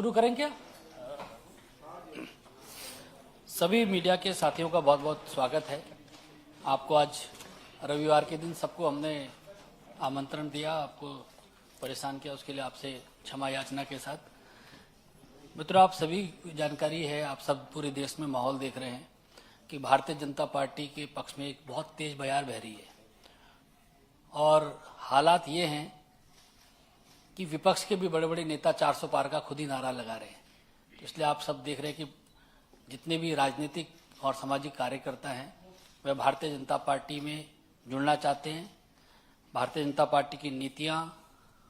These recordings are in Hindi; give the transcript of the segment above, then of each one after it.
शुरू करें क्या? सभी मीडिया के साथियों का बहुत बहुत स्वागत है। आपको आज रविवार के दिन सबको हमने आमंत्रण दिया, आपको परेशान किया, उसके लिए आपसे क्षमा याचना के साथ। मित्रों, आप सभी जानकारी है, आप सब पूरे देश में माहौल देख रहे हैं कि भारतीय जनता पार्टी के पक्ष में एक बहुत तेज बयार बह रही है और हालात ये हैं कि विपक्ष के भी बड़े बड़े नेता 400 पार का खुद ही नारा लगा रहे हैं। तो इसलिए आप सब देख रहे हैं कि जितने भी राजनीतिक और सामाजिक कार्यकर्ता हैं वह भारतीय जनता पार्टी में जुड़ना चाहते हैं। भारतीय जनता पार्टी की नीतियां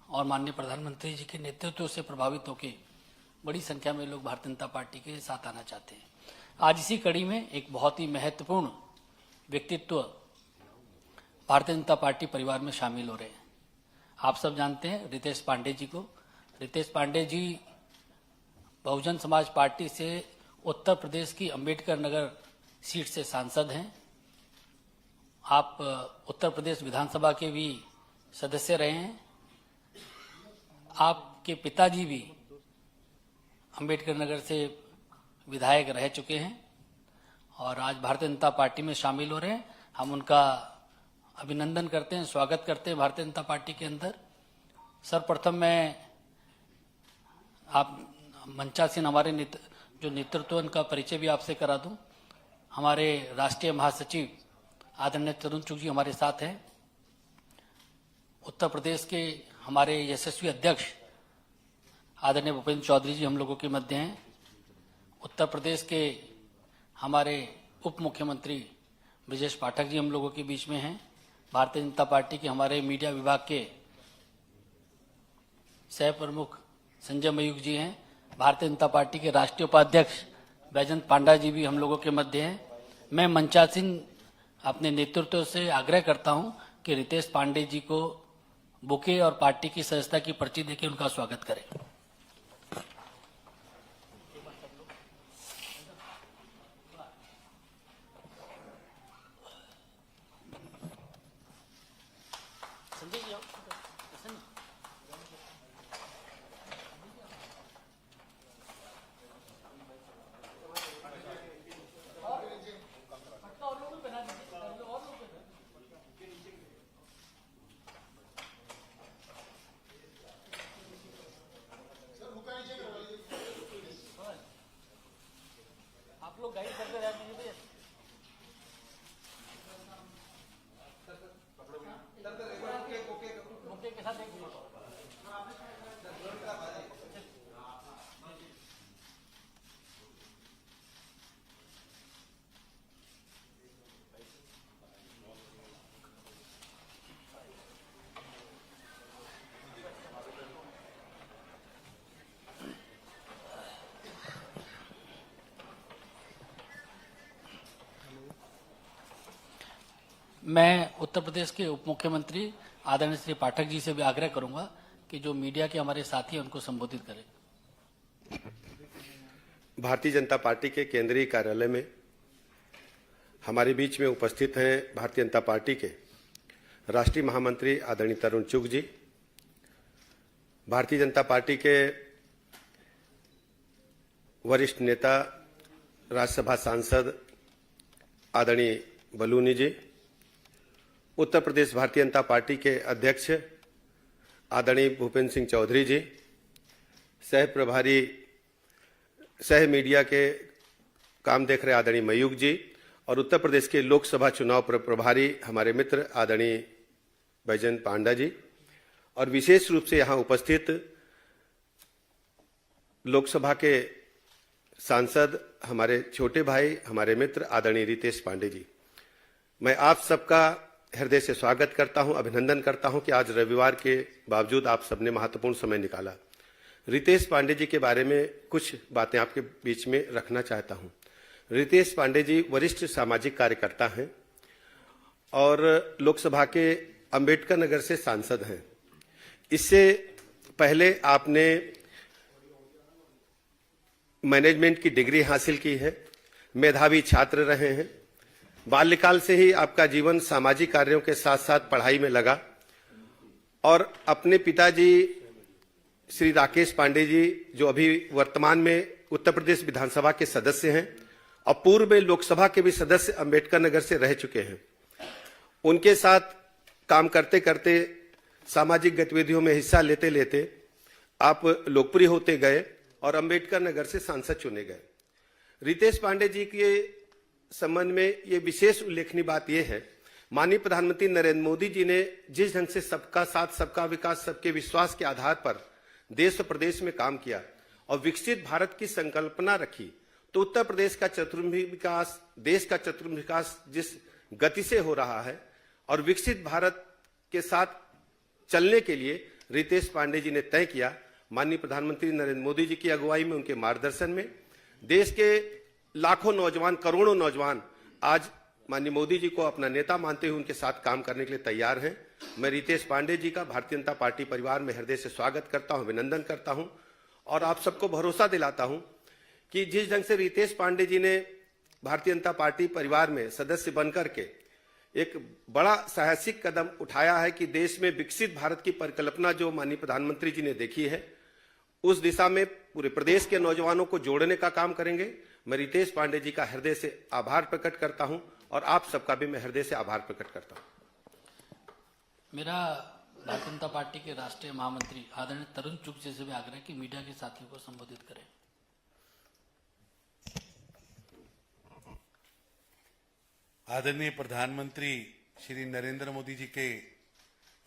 और माननीय प्रधानमंत्री जी के नेतृत्व से प्रभावित होकर बड़ी संख्या में लोग भारतीय जनता पार्टी के साथ आना चाहते हैं। आज इसी कड़ी में एक बहुत ही महत्वपूर्ण व्यक्तित्व भारतीय जनता पार्टी परिवार में शामिल हो रहे हैं। आप सब जानते हैं रितेश पांडे जी को। रितेश पांडे जी बहुजन समाज पार्टी से उत्तर प्रदेश की अंबेडकर नगर सीट से सांसद हैं। आप उत्तर प्रदेश विधानसभा के भी सदस्य रहे हैं। आपके पिताजी भी अंबेडकर नगर से विधायक रह चुके हैं और आज भारतीय जनता पार्टी में शामिल हो रहे हैं। हम उनका अभिनंदन करते हैं, स्वागत करते हैं भारतीय जनता पार्टी के अंदर। सर्वप्रथम मैं आप मंचासीन हमारे जो नेतृत्व उनका परिचय भी आपसे करा दूं। हमारे राष्ट्रीय महासचिव आदरणीय तरुण चुग जी हमारे साथ हैं। उत्तर प्रदेश के हमारे यशस्वी अध्यक्ष आदरणीय भूपेंद्र चौधरी जी हम लोगों के मध्य हैं। उत्तर प्रदेश के हमारे उप मुख्यमंत्री ब्रजेश पाठक जी हम लोगों के बीच में हैं। भारतीय जनता पार्टी के हमारे मीडिया विभाग के सह प्रमुख संजय मयूख जी हैं। भारतीय जनता पार्टी के राष्ट्रीय उपाध्यक्ष बैजंत पांडा जी भी हम लोगों के मध्य हैं। मैं मंचासीन अपने नेतृत्व से आग्रह करता हूं कि रितेश पांडे जी को बुके और पार्टी की सदस्यता की पर्ची देकर उनका स्वागत करें। आप लोग गाइड करते रहे मुझे बुके के साथ एक मैं उत्तर प्रदेश के उप मुख्यमंत्री आदरणीय श्री पाठक जी से भी आग्रह करूंगा कि जो मीडिया के हमारे साथी हैं उनको संबोधित करें। भारतीय जनता पार्टी के केंद्रीय कार्यालय में हमारे बीच में उपस्थित हैं भारतीय जनता पार्टी के राष्ट्रीय महामंत्री आदरणीय तरुण चुग जी, भारतीय जनता पार्टी के वरिष्ठ नेता राज्यसभा सांसद आदरणीय बलूनी जी, उत्तर प्रदेश भारतीय जनता पार्टी के अध्यक्ष आदरणीय भूपेंद्र सिंह चौधरी जी, सह प्रभारी सह मीडिया के काम देख रहे आदरणीय मयूख जी और उत्तर प्रदेश के लोकसभा चुनाव प्रभारी हमारे मित्र आदरणीय बैजंत पांडा जी और विशेष रूप से यहां उपस्थित लोकसभा के सांसद हमारे छोटे भाई हमारे मित्र आदरणीय रितेश पांडे जी। मैं आप सबका हृदय से स्वागत करता हूं, अभिनंदन करता हूं कि आज रविवार के बावजूद आप सबने महत्वपूर्ण समय निकाला। रितेश पांडे जी के बारे में कुछ बातें आपके बीच में रखना चाहता हूं। रितेश पांडे जी वरिष्ठ सामाजिक कार्यकर्ता हैं और लोकसभा के अंबेडकर नगर से सांसद हैं। इससे पहले आपने मैनेजमेंट की डिग्री हासिल की है, मेधावी छात्र रहे हैं। बाल्यकाल से ही आपका जीवन सामाजिक कार्यों के साथ साथ पढ़ाई में लगा और अपने पिताजी श्री राकेश पांडे जी, जो अभी वर्तमान में उत्तर प्रदेश विधानसभा के सदस्य हैं और पूर्व में लोकसभा के भी सदस्य अंबेडकर नगर से रह चुके हैं, उनके साथ काम करते करते, सामाजिक गतिविधियों में हिस्सा लेते लेते आप लोकप्रिय होते गए और अंबेडकर नगर से सांसद चुने गए। रितेश पांडे जी के संबंध में ये विशेष उल्लेखनीय बात यह है, माननीय प्रधानमंत्री नरेंद्र मोदी जी ने जिस ढंग से सबका साथ, सबका विकास, सबके विश्वास के आधार पर देश और प्रदेश में काम किया और विकसित भारत की संकल्पना रखी, तो उत्तर प्रदेश का चतुर्मुखी विकास, देश का चतुर्मुखी विकास जिस गति से हो रहा है और विकसित भारत के साथ चलने के लिए रितेश पांडे जी ने तय किया। माननीय प्रधानमंत्री नरेंद्र मोदी जी की अगुवाई में, उनके मार्गदर्शन में देश के लाखों नौजवान, करोड़ों नौजवान आज माननीय मोदी जी को अपना नेता मानते हुए उनके साथ काम करने के लिए तैयार हैं। मैं रितेश पांडे जी का भारतीय जनता पार्टी परिवार में हृदय से स्वागत करता हूं, अभिनंदन करता हूं और आप सबको भरोसा दिलाता हूं कि जिस ढंग से रितेश पांडे जी ने भारतीय जनता पार्टी परिवार में सदस्य बनकर के एक बड़ा साहसिक कदम उठाया है कि देश में विकसित भारत की परिकल्पना जो माननीय प्रधानमंत्री जी ने देखी है, उस दिशा में पूरे प्रदेश के नौजवानों को जोड़ने का काम करेंगे। मैं रितेश पांडे जी का हृदय से आभार प्रकट करता हूं और आप सबका भी मैं हृदय से आभार प्रकट करता हूं। मेरा भारतीय जनता पार्टी के राष्ट्रीय महामंत्री आदरणीय तरुण चुग जी से भी आग्रह है कि मीडिया के साथियों को संबोधित करें। आदरणीय प्रधानमंत्री श्री नरेंद्र मोदी जी के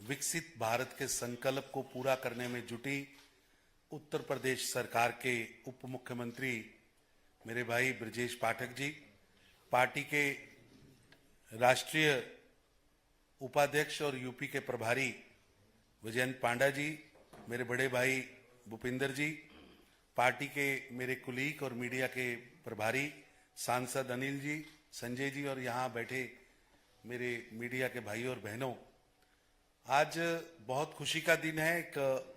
विकसित भारत के संकल्प को पूरा करने में जुटी उत्तर प्रदेश सरकार के उप मुख्यमंत्री मेरे भाई ब्रजेश पाठक जी, पार्टी के राष्ट्रीय उपाध्यक्ष और यूपी के प्रभारी विजयंत पांडा जी, मेरे बड़े भाई भूपिंदर जी, पार्टी के मेरे कुलीग और मीडिया के प्रभारी सांसद अनिल जी, संजय जी और यहाँ बैठे मेरे मीडिया के भाई और बहनों, आज बहुत खुशी का दिन है। एक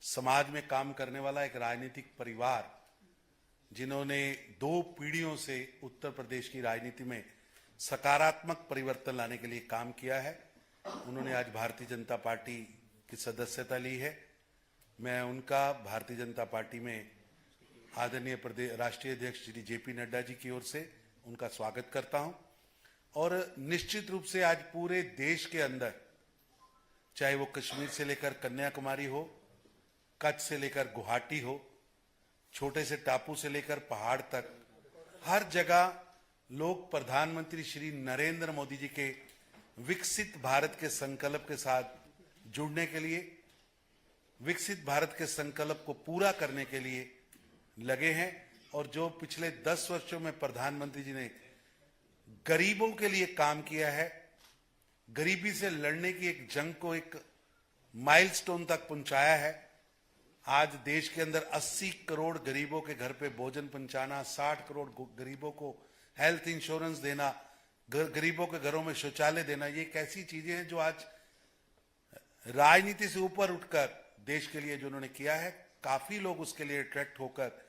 समाज में काम करने वाला एक राजनीतिक परिवार जिन्होंने 2 पीढ़ियों से उत्तर प्रदेश की राजनीति में सकारात्मक परिवर्तन लाने के लिए काम किया है, उन्होंने आज भारतीय जनता पार्टी की सदस्यता ली है। मैं उनका भारतीय जनता पार्टी में आदरणीय राष्ट्रीय अध्यक्ष श्री जेपी नड्डा जी की ओर से उनका स्वागत करता हूं और निश्चित रूप से आज पूरे देश के अंदर, चाहे वो कश्मीर से लेकर कन्याकुमारी हो, कच्छ से लेकर गुवाहाटी हो, छोटे से टापू से लेकर पहाड़ तक, हर जगह लोग प्रधानमंत्री श्री नरेंद्र मोदी जी के विकसित भारत के संकल्प के साथ जुड़ने के लिए, विकसित भारत के संकल्प को पूरा करने के लिए लगे हैं। और जो पिछले 10 वर्षों में प्रधानमंत्री जी ने गरीबों के लिए काम किया है, गरीबी से लड़ने की एक जंग को एक माइलस्टोन तक पहुंचाया है। आज देश के अंदर 80 करोड़ गरीबों के घर पे भोजन पहुंचाना, 60 करोड़ गरीबों को हेल्थ इंश्योरेंस देना, गरीबों के घरों में शौचालय देना, ये एक ऐसी चीजें हैं जो आज राजनीति से ऊपर उठकर देश के लिए जो उन्होंने किया है, काफी लोग उसके लिए अट्रैक्ट होकर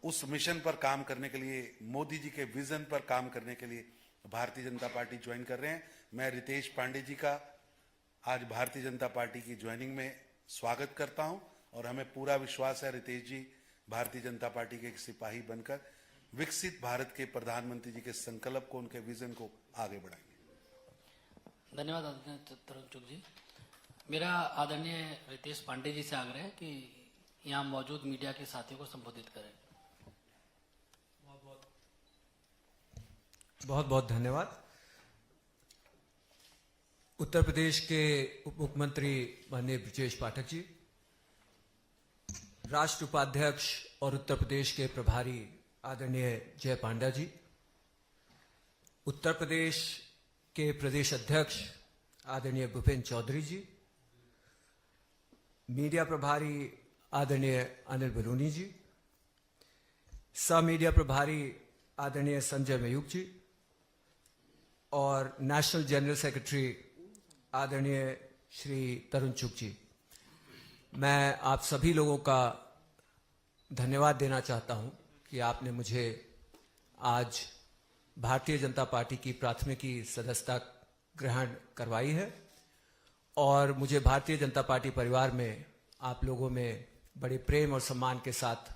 उस मिशन पर काम करने के लिए, मोदी जी के विजन पर काम करने के लिए भारतीय जनता पार्टी ज्वाइन कर रहे हैं। मैं रितेश पांडे जी का आज भारतीय जनता पार्टी की ज्वाइनिंग में स्वागत करता हूं और हमें पूरा विश्वास है रितेश जी भारतीय जनता पार्टी के एक सिपाही बनकर विकसित भारत के प्रधानमंत्री जी के संकल्प को, उनके विजन को आगे बढ़ाएंगे। धन्यवाद आदरणीय तरुण चुग जी। मेरा आदरणीय रितेश पांडे जी से आग्रह है कि यहाँ मौजूद मीडिया के साथियों को संबोधित करें। बहुत बहुत धन्यवाद। उत्तर प्रदेश के उप मुख्यमंत्री माननीय ब्रजेश पाठक जी, राष्ट्र उपाध्यक्ष और उत्तर प्रदेश के प्रभारी आदरणीय जय पांडा जी, उत्तर प्रदेश के प्रदेश अध्यक्ष आदरणीय भूपेंद्र चौधरी जी, मीडिया प्रभारी आदरणीय अनिल बलूनी जी, सह मीडिया प्रभारी आदरणीय संजय मयूख जी और नेशनल जनरल सेक्रेटरी आदरणीय श्री तरुण चुग जी, मैं आप सभी लोगों का धन्यवाद देना चाहता हूं कि आपने मुझे आज भारतीय जनता पार्टी की प्राथमिकी सदस्यता ग्रहण करवाई है और मुझे भारतीय जनता पार्टी परिवार में आप लोगों में बड़े प्रेम और सम्मान के साथ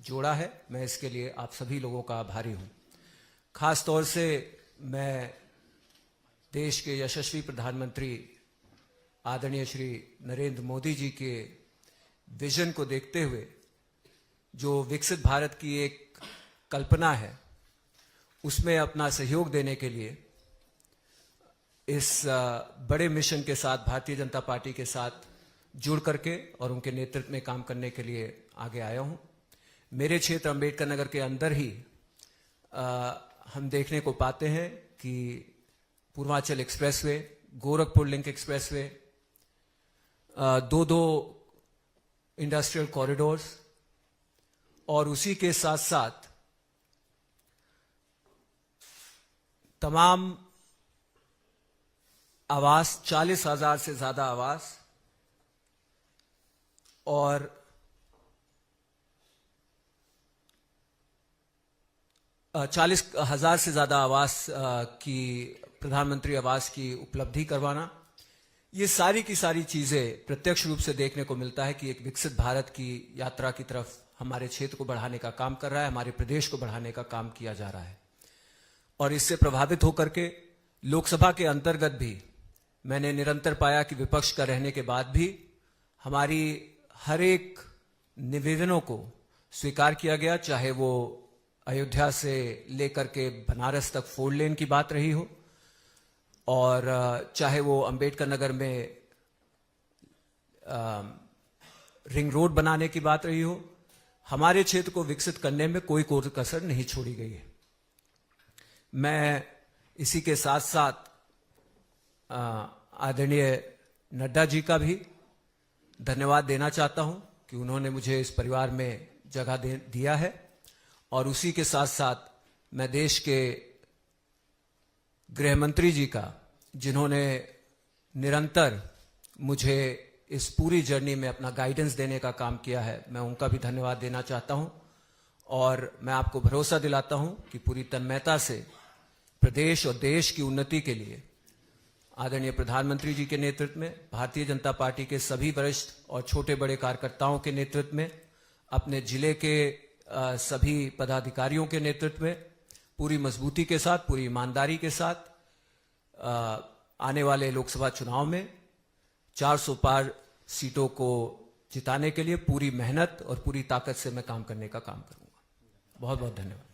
जोड़ा है। मैं इसके लिए आप सभी लोगों का आभारी हूं। खास तौर से मैं देश के यशस्वी प्रधानमंत्री आदरणीय श्री नरेंद्र मोदी जी के विजन को देखते हुए जो विकसित भारत की एक कल्पना है, उसमें अपना सहयोग देने के लिए इस बड़े मिशन के साथ भारतीय जनता पार्टी के साथ जुड़ करके और उनके नेतृत्व में काम करने के लिए आगे आया हूं। मेरे क्षेत्र अंबेडकर नगर के अंदर ही हम देखने को पाते हैं कि Purvanchal expressway, Gorakhpur link expressway, दो इंडस्ट्रियल कॉरिडोर्स और उसी के साथ साथ तमाम आवास, 40,000 से ज्यादा आवास और 40,000 से ज्यादा आवास की प्रधानमंत्री आवास की उपलब्धि करवाना, ये सारी की सारी चीजें प्रत्यक्ष रूप से देखने को मिलता है कि एक विकसित भारत की यात्रा की तरफ हमारे क्षेत्र को बढ़ाने का काम कर रहा है, हमारे प्रदेश को बढ़ाने का काम किया जा रहा है। और इससे प्रभावित होकर के लोकसभा के अंतर्गत भी मैंने निरंतर पाया कि विपक्ष का रहने के बाद भी हमारी हर एक निवेदनों को स्वीकार किया गया, चाहे वो अयोध्या से लेकर के बनारस तक 4 लेन की बात रही हो और चाहे वो अंबेडकर नगर में रिंग रोड बनाने की बात रही हो। हमारे क्षेत्र को विकसित करने में कोई कसर नहीं छोड़ी गई है। मैं इसी के साथ साथ आदरणीय नड्डा जी का भी धन्यवाद देना चाहता हूं कि उन्होंने मुझे इस परिवार में जगह दिया है। और उसी के साथ साथ मैं देश के गृह मंत्री जी का, जिन्होंने निरंतर मुझे इस पूरी जर्नी में अपना गाइडेंस देने का काम किया है, मैं उनका भी धन्यवाद देना चाहता हूं। और मैं आपको भरोसा दिलाता हूं कि पूरी तन्मयता से प्रदेश और देश की उन्नति के लिए आदरणीय प्रधानमंत्री जी के नेतृत्व में, भारतीय जनता पार्टी के सभी वरिष्ठ और छोटे बड़े कार्यकर्ताओं के नेतृत्व में, अपने जिले के सभी पदाधिकारियों के नेतृत्व में पूरी मजबूती के साथ, पूरी ईमानदारी के साथ आने वाले लोकसभा चुनाव में 400 पार सीटों को जिताने के लिए पूरी मेहनत और पूरी ताकत से मैं काम करने का काम करूंगा। बहुत बहुत धन्यवाद।